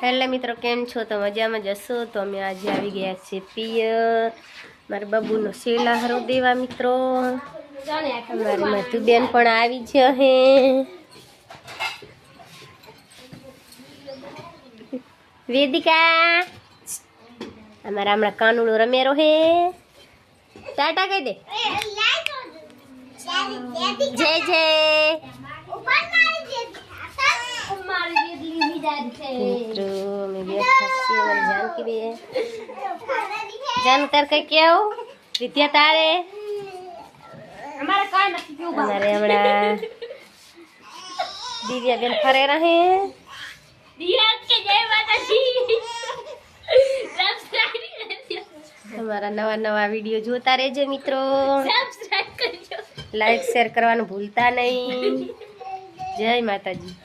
Hello મિત્રો, કેમ છો? તો મજામાં જશો? તો અમે આજે આવી ગયા છીએ પિયર મારા બાબુનો શેલા હરો દેવા મિત્રો. અમારી મધુબેન પણ આવી છે. હે વેદિકા અમારા હમણાં કાનુડો રમેરો હે. ટાટા કહી દે. જય જય મિત્રો, અમે બેઠા છીએ. અમારી જાનકી બે જાનકર કઈ કેવું વિદ્યા તારે અમારે હમણાં દિવ્યા બેન ફરે રહે. અમારા નવા નવા વિડીયો જોતા રહેજો મિત્રો. લાઈક શેર કરવાનું ભૂલતા નહીં. જય માતાજી.